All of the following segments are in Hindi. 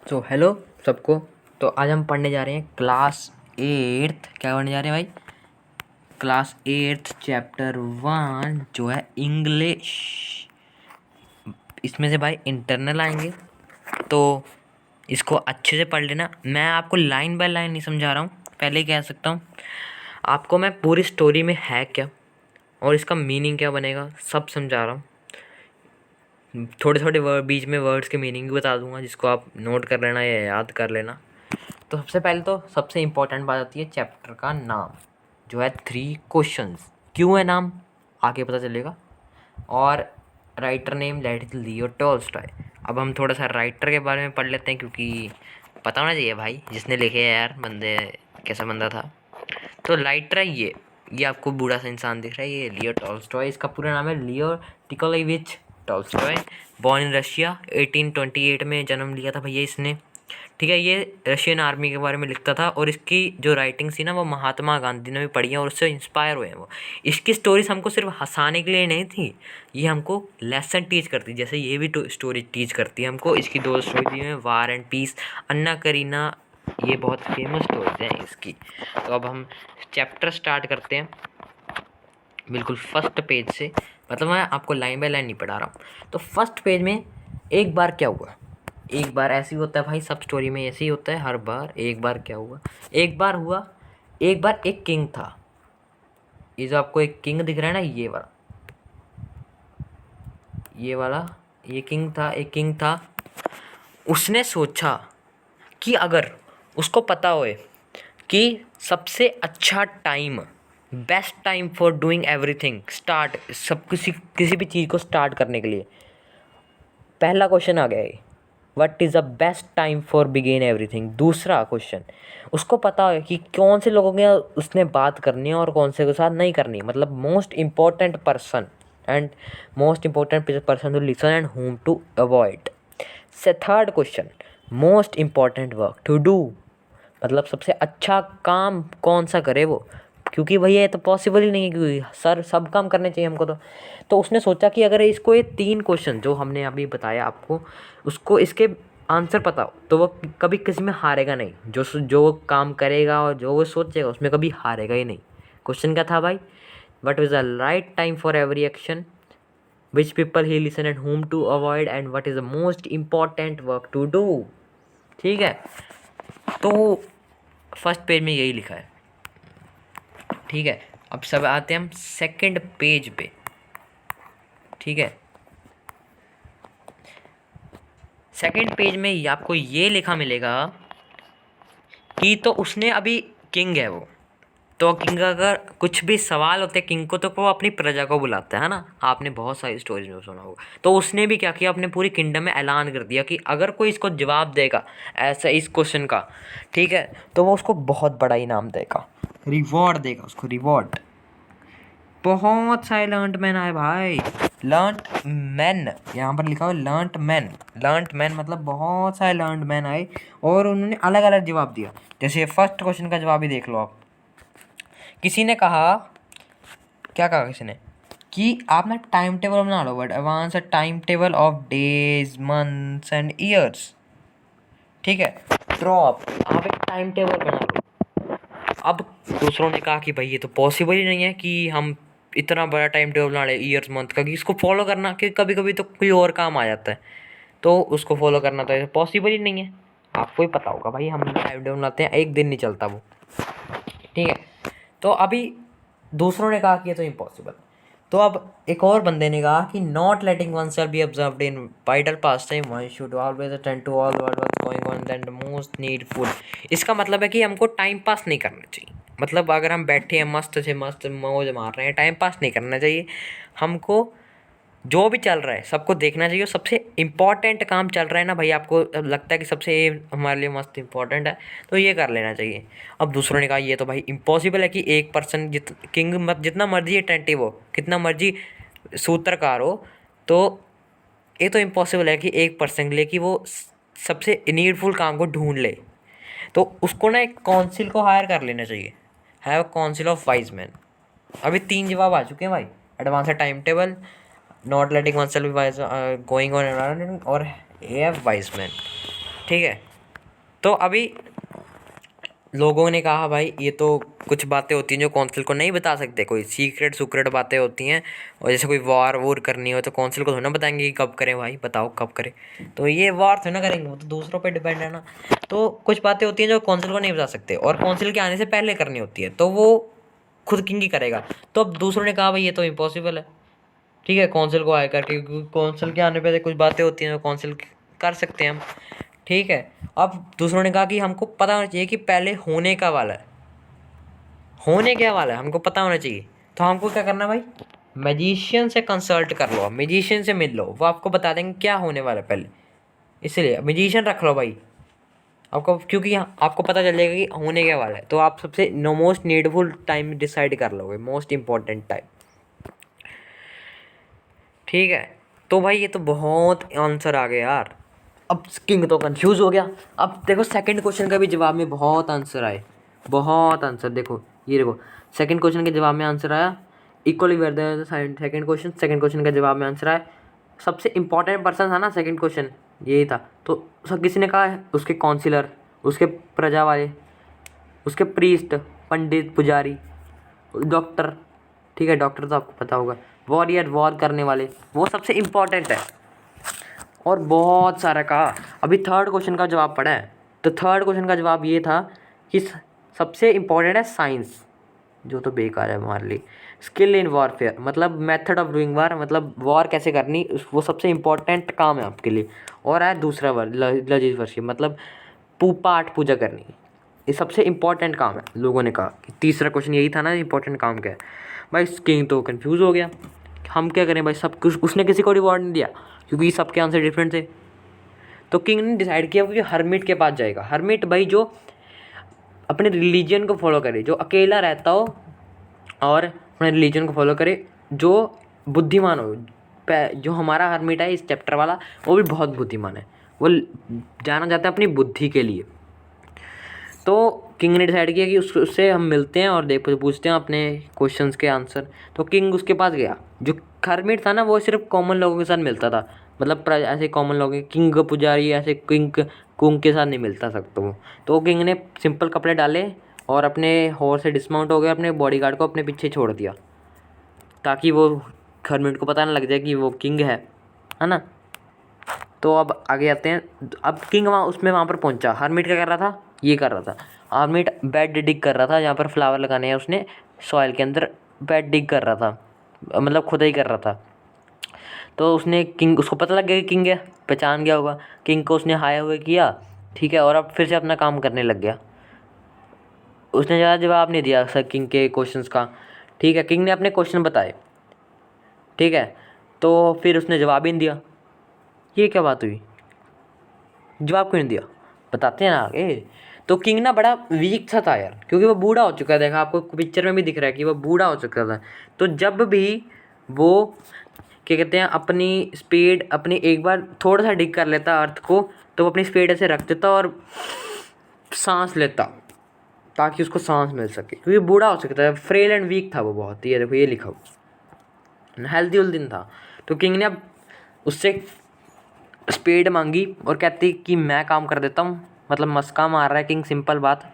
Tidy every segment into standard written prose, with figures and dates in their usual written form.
सो हेलो सबको। तो आज हम पढ़ने जा रहे हैं क्लास एट्थ। क्या पढ़ने जा रहे हैं भाई? क्लास एट्थ चैप्टर 1 जो है इंग्लिश। इसमें से भाई इंटरनल आएंगे तो इसको अच्छे से पढ़ लेना। मैं आपको लाइन बाय लाइन नहीं समझा रहा हूँ, पहले ही कह सकता हूँ। आपको मैं पूरी स्टोरी में है क्या और इसका मीनिंग क्या बनेगा सब समझा रहा हूँ। थोड़े थोड़े वर्ड बीच में वर्ड्स के मीनिंग भी बता दूंगा, जिसको आप नोट कर लेना या याद कर लेना। तो सबसे पहले तो सबसे इम्पोर्टेंट बात आती है चैप्टर का नाम, जो है 3 क्वेश्चंस। क्यों है नाम आगे पता चलेगा। और writer name late Leo Tolstoy. अब हम थोड़ा सा राइटर के बारे में पढ़ लेते हैं, क्योंकि पता होना चाहिए भाई जिसने लिखे है यार, बंदे कैसा बंदा था। तो राइटर है ये आपको बूढ़ा सा इंसान दिख रहा है, ये लियो टॉल्स्टॉय। इसका पूरा नाम है Leo Nikolayevich Tolstoy. Born in Russia, 1828 में जन्म लिया था भैया इसने। ठीक है, ये रशियन आर्मी के बारे में लिखता था और इसकी जो राइटिंग थी ना वो महात्मा गांधी ने भी पढ़ी है और उससे इंस्पायर हुए हैं वो। इसकी स्टोरीज हमको सिर्फ हंसाने के लिए नहीं थी, ये हमको लेसन टीच करती, जैसे ये भी स्टोरी टीच करती है हमको। इसकी 2 स्टोरी दी हैं, वार एंड पीस, अन्ना करीना, ये बहुत फेमस स्टोरीज हैं इसकी। तो अब हम चैप्टर स्टार्ट करते हैं बिल्कुल फर्स्ट पेज से। मतलब मैं आपको लाइन बाय लाइन नहीं पढ़ा रहा हूँ। तो फर्स्ट पेज में एक बार क्या हुआ। एक बार ऐसे ही होता है भाई, सब स्टोरी में ऐसे ही होता है हर बार। एक बार क्या हुआ, एक बार हुआ, एक बार एक किंग था। ये जो आपको एक किंग दिख रहा है ना, ये वाला ये किंग था। एक किंग था, उसने सोचा कि अगर उसको पता होए कि सबसे अच्छा time, best time for doing everything, start, सब किसी भी चीज़ को स्टार्ट करने के लिए, पहला क्वेश्चन आ गया है, what is the best time for begin everything. दूसरा क्वेश्चन, उसको पता है कि कौन से लोगों के उसने बात करनी है और कौन से के साथ नहीं करनी, मतलब most important person and most important person to listen and home to avoid. से third question, most important work to do, मतलब सबसे अच्छा काम कौन सा करे वो, क्योंकि भैया ये तो पॉसिबल ही नहीं है, क्योंकि सर सब काम करने चाहिए हमको। तो उसने सोचा कि अगर इसको ये 3 क्वेश्चन जो हमने अभी बताया आपको, उसको इसके आंसर पता हो तो वो कभी किसी में हारेगा नहीं। जो वो काम करेगा और जो वो सोचेगा उसमें कभी हारेगा ही नहीं। क्वेश्चन क्या था भाई? What is the right time for every action, which people he listen and home to avoid, and what is the most important work to do. ठीक है, तो फर्स्ट पेज में यही लिखा है। ठीक है, अब सब आते हैं हम सेकंड पेज पे। ठीक है, सेकंड पेज में आपको ये लिखा मिलेगा कि तो उसने अभी, किंग है वो, तो किंग का अगर कुछ भी सवाल होते हैं किंग को, तो वो अपनी प्रजा को बुलाता है ना। आपने बहुत सारी स्टोरीज में सुना होगा। तो उसने भी क्या किया, अपने पूरी किंगडम में ऐलान कर दिया कि अगर कोई इसको जवाब देगा ऐसा इस क्वेश्चन का, ठीक है, तो वो उसको बहुत बड़ा इनाम देगा, रिवॉर्ड देगा उसको, रिवॉर्ड। बहुत सारे लर्नड मैन आए भाई, लर्नड मैन, यहाँ पर लिखा हुआ लर्नड मैन। लर्नड मैन मतलब बहुत सारे लर्नड मैन आए और उन्होंने अलग अलग जवाब दिया। जैसे फर्स्ट क्वेश्चन का जवाब ही देख लो आप। किसी ने कहा, क्या कहा किसी ने, कि आप ना टाइम टेबल बना लो, but advance a time table of days, months and years. ठीक है, ड्रॉ आप एक टाइम टेबल बना लो। अब दूसरों ने कहा कि भाई ये तो पॉसिबल ही नहीं है कि हम इतना बड़ा टाइम टेबल बना लें ईयर्स मंथ का, कि इसको फॉलो करना, कि कभी कभी तो कोई और काम आ जाता है तो उसको फॉलो करना तो पॉसिबल ही नहीं है। आपको ही पता होगा भाई, हम टाइम टेबल बनाते हैं, एक दिन नहीं चलता वो। ठीक है, तो अभी दूसरों ने कहा कि ये तो इम्पॉसिबल। तो अब एक और बंदे ने कहा कि not letting oneself be observed in idle pastime, one should always attend to all what's going on than the most needful. इसका मतलब है कि हमको टाइम पास नहीं करना चाहिए। मतलब अगर हम बैठे हैं मस्त से मस्त मौज मार रहे हैं, टाइम पास नहीं करना चाहिए हमको। जो भी चल रहा है सबको देखना चाहिए। सबसे इम्पॉर्टेंट काम चल रहा है ना भाई, आपको लगता है कि सबसे ये हमारे लिए मस्त इम्पॉर्टेंट है, तो ये कर लेना चाहिए। अब दूसरों ने कहा ये तो भाई इम्पॉसिबल है कि एक पर्सन किंग मत जितना मर्जी अटेंटिव हो, कितना मर्जी सूत्रकार हो, तो ये तो इम्पॉसिबल है कि एक पर्सन के लिए कि वो सबसे नीडफुल काम को ढूंढ ले। तो उसको ना एक काउंसिल को हायर कर लेना चाहिए, have council of wise man. अभी 3 जवाब आ चुके हैं भाई, advance time table, not letting one self wise going on, और ए एफ वाइज मैन। ठीक है, तो अभी लोगों ने कहा भाई ये तो कुछ बातें होती हैं जो कौंसिल को नहीं बता सकते, कोई सीक्रेट बातें होती हैं, और जैसे कोई वॉर वूर करनी हो तो कौंसिल को थोड़ा ना बताएंगे कि कब करें भाई, बताओ कब करें। तो ये वॉर थोड़ा ना करेंगे, वो तो दूसरों पे डिपेंड है ना। तो कुछ बातें होती हैं जो कौंसिल को नहीं बता सकते और कौंसिल के आने से पहले करनी होती है, तो वो खुद किंग ही करेगा। तो अब दूसरों ने कहा भाई ये तो इम्पॉसिबल है, ठीक है, कौंसिल को आए करके, क्योंकि कौंसिल के आने पे कुछ बातें होती हैं जो कौंसिल कर सकते हैं हम, ठीक है। अब दूसरों ने कहा कि हमको पता होना चाहिए कि पहले होने का वाला है, होने क्या वाला है हमको पता होना चाहिए। तो हमको क्या करना भाई, मैजिशियन से कंसल्ट कर लो, मैजिशियन से मिल लो, वो आपको बता देंगे क्या होने वाला है पहले। इसलिए मैजिशियन रख लो भाई आपको, क्योंकि आपको पता चल जाएगा कि होने क्या वाला है, तो आप सबसे मोस्ट नीडफुल टाइम डिसाइड कर लोगे, मोस्ट इंपॉर्टेंट टाइम, ठीक है। तो भाई ये तो बहुत आंसर आ गए यार, अब किंग तो कंफ्यूज हो गया। अब देखो सेकंड क्वेश्चन का भी जवाब में बहुत आंसर आए, बहुत आंसर, देखो ये देखो सेकंड क्वेश्चन के जवाब में आंसर आया equally where second question, second question के जवाब में आंसर आया। सबसे इंपॉर्टेंट पर्सन था ना सेकंड क्वेश्चन, यही था। तो सब किसी ने कहा है उसके काउंसिलर, उसके प्रजा वाले, उसके प्रीस्ट, पंडित, पुजारी, डॉक्टर, ठीक है, डॉक्टर तो आपको पता होगा, वॉरियर, वॉर करने वाले, वो सबसे इम्पोर्टेंट है। और बहुत सारा कहा। अभी थर्ड क्वेश्चन का जवाब पढ़ा है, तो थर्ड क्वेश्चन का जवाब ये था कि सबसे इम्पोर्टेंट है साइंस, जो तो बेकार है हमारे लिए। स्किल इन वॉरफेयर मतलब मेथड ऑफ डूइंग वार, मतलब वॉर कैसे करनी, वो सबसे इम्पोर्टेंट काम है आपके लिए। और है दूसरा वर्ड लजीज वर्षी, मतलब पाठ पूजा करनी, ये सबसे इम्पोर्टेंट काम है। लोगों ने कहा कि तीसरा क्वेश्चन यही था ना, इम्पोर्टेंट काम क्या है भाई। किंग तो कंफ्यूज हो गया, हम क्या करें भाई, सब कुछ उसने किसी को रिवॉर्ड नहीं दिया क्योंकि सबके आंसर डिफरेंट थे। तो किंग ने डिसाइड किया कि हरमिट के पास जाएगा। हरमिट भाई जो अपने रिलीजन को फॉलो करे, जो अकेला रहता हो और अपने रिलीजन को फॉलो करे, जो बुद्धिमान हो। जो हमारा हरमिट है इस चैप्टर वाला, वो भी बहुत बुद्धिमान है, वो जाना जाता है अपनी बुद्धि के लिए। तो किंग ने डिसाइड किया कि उससे हम मिलते हैं और पूछते हैं अपने क्वेश्चंस के आंसर। तो किंग उसके पास गया। जो हरमिट था ना, वो सिर्फ कॉमन लोगों के साथ मिलता था, मतलब ऐसे कॉमन लोग, किंग पुजारी ऐसे किंग कुंग के साथ नहीं मिलता सकता वो। तो किंग ने सिंपल कपड़े डाले और अपने हॉर्स से डिस्माउंट हो गया, अपने बॉडीगार्ड को अपने पीछे छोड़ दिया, ताकि वो हरमिट को पता ना लग जाए कि वो किंग है ना। तो अब आगे आते हैं। अब किंग वहाँ पर पहुंचा। हरमिट क्या कर रहा था, ये कर रहा था, हरमिट बेड डिग कर रहा था, जहाँ पर फ्लावर लगाने हैं उसने सॉइल के अंदर बेड डिग कर रहा था, मतलब खुदाई कर रहा था। तो उसने किंग, उसको पता लग गया कि किंग है, पहचान गया होगा किंग को, उसने हाय हुए किया, ठीक है, और अब फिर से अपना काम करने लग गया। उसने ज़्यादा जवाब नहीं दिया सर किंग के क्वेश्चंस का, ठीक है। किंग ने अपने क्वेश्चन बताए, ठीक है, तो फिर उसने जवाब ही नहीं दिया। ये क्या बात हुई, जवाब क्यों नहीं दिया, बताते हैं ना आगे। तो किंग ना बड़ा वीक सा था यार, क्योंकि वो बूढ़ा हो चुका है, देखा आपको पिक्चर में भी दिख रहा है कि वो बूढ़ा हो चुका था। तो जब भी वो क्या कहते हैं अपनी स्पीड, अपनी एक बार थोड़ा सा डिग कर लेता अर्थ को, तो वो अपनी स्पीड ऐसे रख देता और सांस लेता, ताकि उसको सांस मिल सके, क्योंकि बूढ़ा हो सकता है, फ्रेल एंड वीक था वो बहुत। ये देखो ये लिखा हो, हेल्दी दिन था। तो किंग ने अब उससे स्पीड मांगी और कहती कि मैं काम कर देता हूँ, मतलब मस्का मार रहा है किंग, सिंपल बात,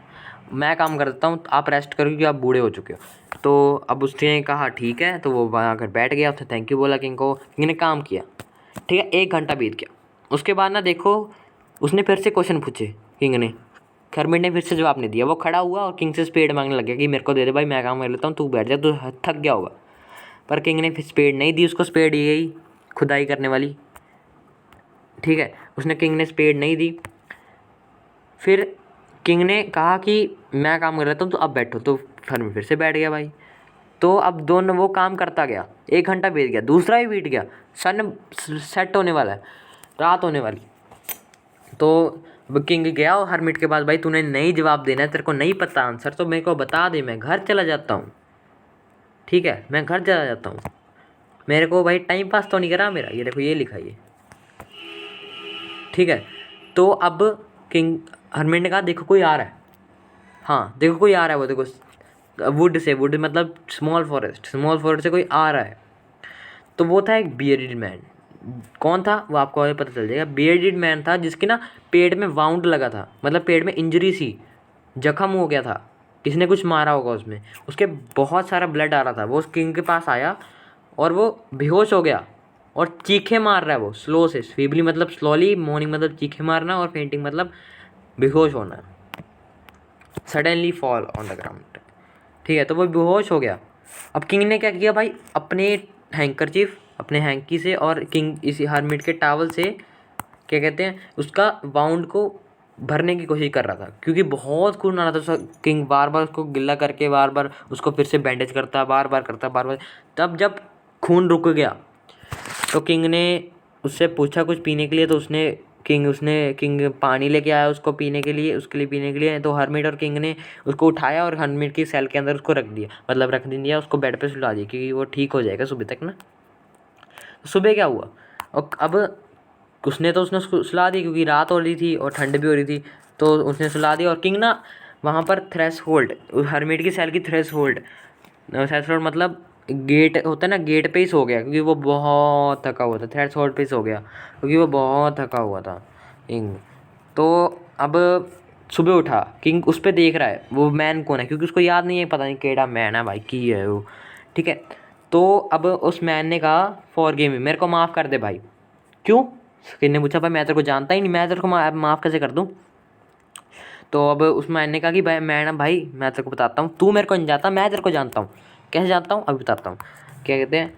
मैं काम कर देता हूँ, आप रेस्ट करो क्योंकि आप बूढ़े हो चुके हो। तो अब उसने कहा ठीक है, तो वो वहाँ आकर बैठ गया, उसने थैंक यू बोला किंग को, किंग ने काम किया, ठीक है। 1 घंटा बीत गया। उसके बाद ना देखो उसने फिर से क्वेश्चन पूछे किंग ने, हरमिट ने फिर से जवाब नहीं दिया। वो खड़ा हुआ और किंग से स्पीड मांगने लग गया कि मेरे को दे दे भाई, मैं काम कर लेता हूँ, तू बैठ जा, तू थक गया होगा। पर किंग ने फिर स्पीड नहीं दी उसको, स्पीड यही खुदाई करने वाली, ठीक है, उसने किंग ने स्पीड नहीं दी। फिर किंग ने कहा कि मैं काम कर रहा हूँ तो अब बैठो, तो हरमिट फिर से बैठ गया भाई। तो अब दोनों वो काम करता गया, 1 घंटा बीत गया, दूसरा भी बीत गया, सन सेट होने वाला है, रात होने वाली। तो किंग गया और हरमिट के पास, भाई तूने नहीं जवाब देना है, तेरे को नहीं पता आंसर, तो मेरे को बता दे, मैं घर चला जाता हूँ, ठीक है, मैं घर चला जाता हूँ, मेरे को भाई टाइम पास तो नहीं करा मेरा। ये देखो ये लिखा ये, ठीक है। तो अब किंग हरमिट ने कहा देखो कोई आ रहा है, हाँ देखो कोई आ रहा है, वो देखो वुड से, वुड मतलब स्मॉल फॉरेस्ट से कोई आ रहा है। तो वो था एक बियर्ड मैन, कौन था वो आपको अभी पता चल जाएगा। बियर्डेड मैन था जिसके ना पेट में वाउंड लगा था, मतलब पेट में इंजरी सी, जख्म हो गया था, किसी ने कुछ मारा होगा उसमें, उसके बहुत सारा ब्लड आ रहा था। वो उस किंग के पास आया और वो बेहोश हो गया और चीखे मार रहा है वो स्लो से, फीबली मतलब स्लोली, मॉर्निंग मतलब चीखे मारना, और फेंटिंग मतलब बेहोश होना, suddenly fall on the ground. ठीक है, तो वो बेहोश हो गया। अब किंग ने क्या किया भाई, अपने हैंकरचीफ, अपने हैंकी से और किंग इसी हर्मिट के टावल से क्या कहते हैं उसका वाउंड को भरने की कोशिश कर रहा था, क्योंकि बहुत खून आ रहा था। किंग बार बार उसको गिल्ला करके बार बार उसको फिर से बैंडेज करता, बार बार करता, बार बार। तब जब खून रुक गया तो किंग ने उससे पूछा कुछ पीने के लिए, तो किंग पानी लेके आया उसको पीने के लिए, उसके लिए पीने के लिए। तो हर्मिट और किंग ने उसको उठाया और हर्मिट की सेल के अंदर उसको रख दिया, मतलब रख दिया, उसको बेड पे सुला दिया, क्योंकि वो ठीक हो जाएगा सुबह तक ना। सुबह क्या हुआ, और अब उसने उसको सुला दी, क्योंकि रात हो रही थी और ठंड भी हो रही थी, तो उसने सुला दी। और किंग ना वहाँ पर थ्रेशोल्ड, हर्मिट की सेल की थ्रेशोल्ड मतलब गेट होता है ना, गेट पे ही सो गया, क्योंकि वो बहुत थका हुआ था। थ्रेशोल्ड पे ही सो गया क्योंकि वो बहुत थका हुआ था किंग। तो अब सुबह उठा, किंग उस पर देख रहा है वो मैन कौन है, क्योंकि उसको याद नहीं है, पता नहीं केड़ा मैन है भाई, की है वो। ठीक है, तो अब उस मैन ने कहा फॉर गिव मी, मेरे को माफ़ कर दे भाई। क्यों, किंग ने पूछा, भाई मैं तेरे को जानता ही नहीं, मैं तेरे को माफ़ कैसे कर दूँ। तो अब उस मैन ने कहा कि भाई मैं ना भाई मैं तेरे को बताता हूँ, तू मेरे को नहीं जानता, मैं तेरे को जानता हूँ। कैसे जानता हूँ, अभी बताता हूँ। क्या कहते हैं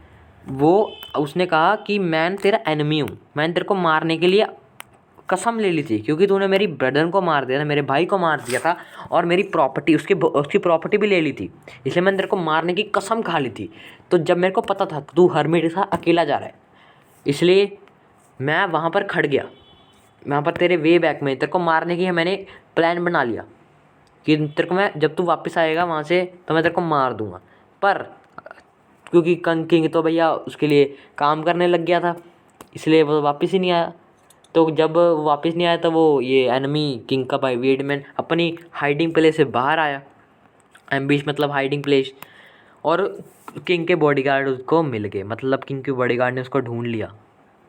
वो, उसने कहा कि मैं तेरा एनिमी हूँ, मैंने तेरे को मारने के लिए कसम ले ली थी, क्योंकि तूने मेरी ब्रदर को मार दिया था, मेरे भाई को मार दिया था, और मेरी प्रॉपर्टी उसकी प्रॉपर्टी भी ले ली थी, इसलिए मैंने तेरे को मारने की कसम खा ली थी। तो जब मेरे को पता था तू हरमिट के साथ अकेला जा रहा है, इसलिए मैं वहाँ पर खड़ गया, वहाँ पर तेरे वे बैक में तेरे को मारने की मैंने प्लान बना लिया कि तेरे को मैं, जब तू वापस आएगा वहाँ से तो मैं तेरे को मार दूँगा। पर क्योंकि किंग तो भैया उसके लिए काम करने लग गया था, इसलिए वो वापस ही नहीं आया। तो जब वो वापस नहीं आया तो वो ये एनिमी किंग का भाई वेडमैन अपनी हाइडिंग प्लेस से बाहर आया, एम्बिश मतलब हाइडिंग प्लेस, और किंग के बॉडीगार्ड उसको मिल गए, मतलब किंग के बॉडीगार्ड ने उसको ढूंढ लिया,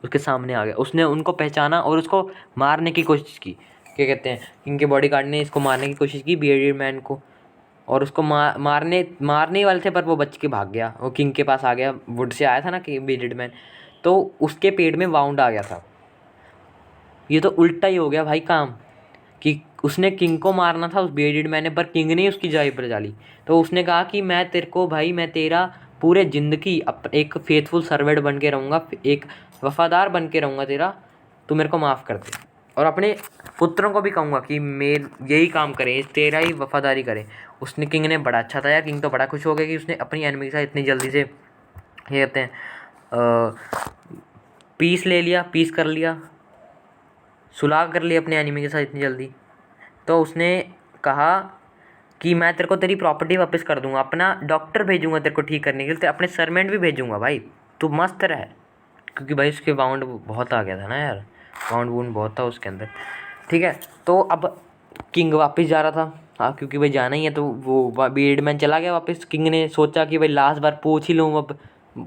उसके सामने आ गया, उसने उनको पहचाना और उसको मारने की कोशिश की। क्या कहते हैं किंग के बॉडीगार्ड ने इसको मारने की कोशिश की बियर्डेड मैन को, और उसको मारने ही वाले थे, पर वो बच के भाग गया, वो किंग के पास आ गया, वुड से आया था ना कि बियर्डेड मैन, तो उसके पेट में वाउंड आ गया था। ये तो उल्टा ही हो गया भाई काम, कि उसने किंग को मारना था उस बियर्डेड मैन ने, पर किंग ने उसकी जगह पर डाली। तो उसने कहा कि मैं तेरे को भाई, मैं तेरा पूरे ज़िंदगी एक फेथफुल सर्वेंट बन के रहूँगा, एक वफ़ादार बन के रहूँगा तेरा, तू मेरे को माफ़ कर दे। और अपने पुत्रों को भी कहूँगा कि यही काम करें, तेरा ही वफ़ादारी करें। उसने, किंग ने, बड़ा अच्छा था यार, किंग तो बड़ा खुश हो गया कि उसने अपनी एनिमी के साथ इतनी जल्दी से ये कहते हैं पीस ले लिया, पीस कर लिया, सुलह कर लिया अपने एनिमी के साथ इतनी जल्दी। तो उसने कहा कि मैं तेरे को तेरी प्रॉपर्टी वापस कर दूंगा, अपना डॉक्टर भेजूंगा तेरे को ठीक करने के लिए, तेरे अपने सर्वेंट भी भेजूंगा भाई, तू मस्त रह। क्योंकि भाई उसके वाउंड बहुत आ गया था ना यार, वाउंड वूंड बहुत था उसके अंदर। ठीक है, तो अब किंग वापस जा रहा था, हाँ क्योंकि भाई जाना ही है, तो वो बियर्ड मैन चला गया वापस। किंग ने सोचा कि भाई लास्ट बार पूछ ही लूँ अब,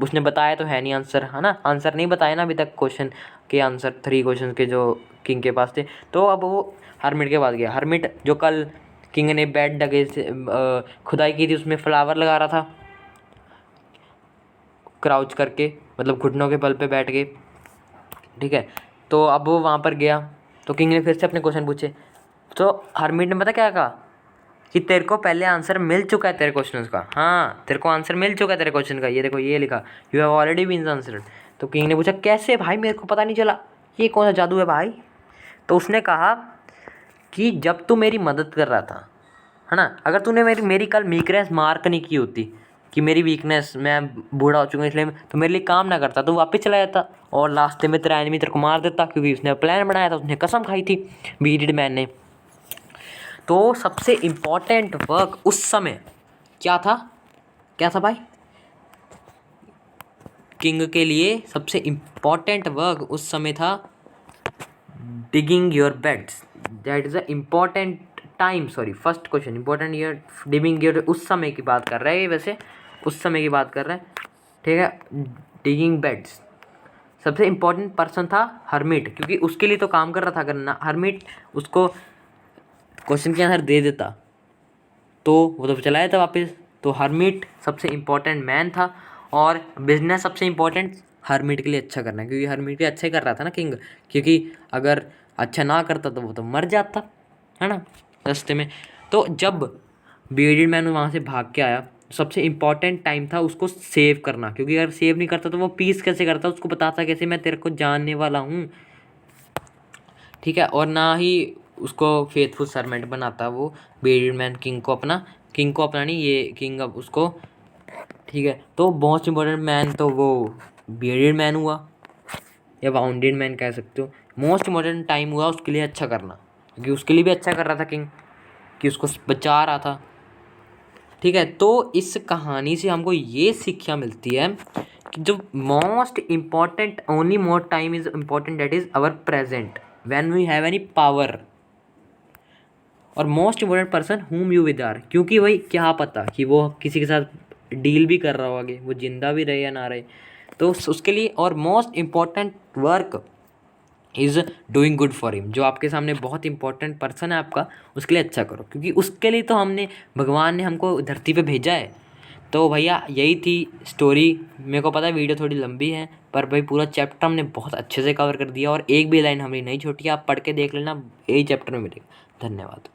उसने बताया तो है नहीं आंसर, है ना, आंसर नहीं बताया ना अभी तक क्वेश्चन के, आंसर 3 क्वेश्चन के जो किंग के पास थे। तो अब वो हरमिट के पास गया, हरमिट जो कल किंग ने बेड डगे से खुदाई की थी उसमें फ्लावर लगा रहा था, क्राउच करके, मतलब घुटनों के बल पे बैठ के। ठीक है, तो अब वो वहाँ पर गया, तो किंग ने फिर से अपने क्वेश्चन पूछे, तो हरमिट ने पता क्या कहा कि तेरे को पहले आंसर मिल चुका है तेरे क्वेश्चन का, हाँ तेरे को आंसर मिल चुका है तेरे क्वेश्चन का, ये देखो ये लिखा, you have already been answered. तो किंग ने पूछा कैसे भाई, मेरे को पता नहीं चला, ये कौन सा जादू है भाई। तो उसने कहा कि जब तू मेरी मदद कर रहा था, है ना, अगर तूने मेरी कल वीकनेस मार्क नहीं की होती कि मेरी वीकनेस, मैं बूढ़ा हो चुका हूँ इसलिए, तो मेरे लिए काम ना करता, तो वापस चला जाता और लास्ट में तेरा एनिमी तेरे को मार देता, क्योंकि उसने प्लान बनाया था, उसने कसम खाई थी बीडेड मैन ने। तो सबसे इम्पोर्टेंट वर्क उस समय क्या था, क्या था भाई, किंग के लिए सबसे इम्पोर्टेंट वर्क उस समय था digging your beds, that is a important time, sorry first question important year digging your, उस समय की बात कर रहा है ये, वैसे उस समय की बात कर रहा है। ठीक है, डिगिंग बेड्स, सबसे इम्पोर्टेंट पर्सन था हर्मिट, क्योंकि उसके लिए तो काम कर रहा था। अगर ना हर्मिट उसको क्वेश्चन के आंसर दे देता तो वो तो चला जाता वापस। तो हर्मिट सबसे इम्पोर्टेंट मैन था, और बिजनेस सबसे इम्पोर्टेंट हर्मिट के लिए अच्छा करना, क्योंकि हर्मिट के अच्छा ही कर रहा था ना किंग, क्योंकि अगर अच्छा ना करता तो वो तो मर जाता है ना रास्ते में। तो जब बियर्डेड मैन वहाँ से भाग के आया, सबसे इम्पॉर्टेंट टाइम था उसको सेव करना, क्योंकि अगर सेव नहीं करता तो वो पीस कैसे करता, उसको बताता कैसे मैं तेरे को जानने वाला हूँ, ठीक है। और ना ही उसको फेथफुल सर्वेंट बनाता वो बियर्डेड मैन किंग को अपना नहीं, ये किंग अब उसको, ठीक है। तो मोस्ट इम्पोर्टेंट मैन तो वो बियर्डेड मैन हुआ, या वाउंडेड मैन कह सकते हो। मोस्ट इम्पोर्टेंट टाइम हुआ उसके लिए अच्छा करना, क्योंकि उसके लिए भी अच्छा कर रहा था किंग, कि उसको बचा रहा था, ठीक है। तो इस कहानी से हमको ये शिक्षा मिलती है कि जो most important, only more time is important, that is our present when we have any power, और most important person whom you with are, क्योंकि भाई क्या पता कि वो किसी के साथ डील भी कर रहा हो आगे, वो जिंदा भी रहे या ना रहे, तो उसके लिए। और most important work is doing good for him, जो आपके सामने बहुत इंपॉर्टेंट पर्सन है आपका, उसके लिए अच्छा करो, क्योंकि उसके लिए तो हमने, भगवान ने हमको धरती पे भेजा है। तो भैया यही थी स्टोरी। मेरे को पता है वीडियो थोड़ी लंबी है, पर भाई पूरा चैप्टर हमने बहुत अच्छे से कवर कर दिया, और एक भी लाइन हमारी नहीं छोटी, आप पढ़ के देख लेना, यही चैप्टर में मिलेगा। धन्यवाद।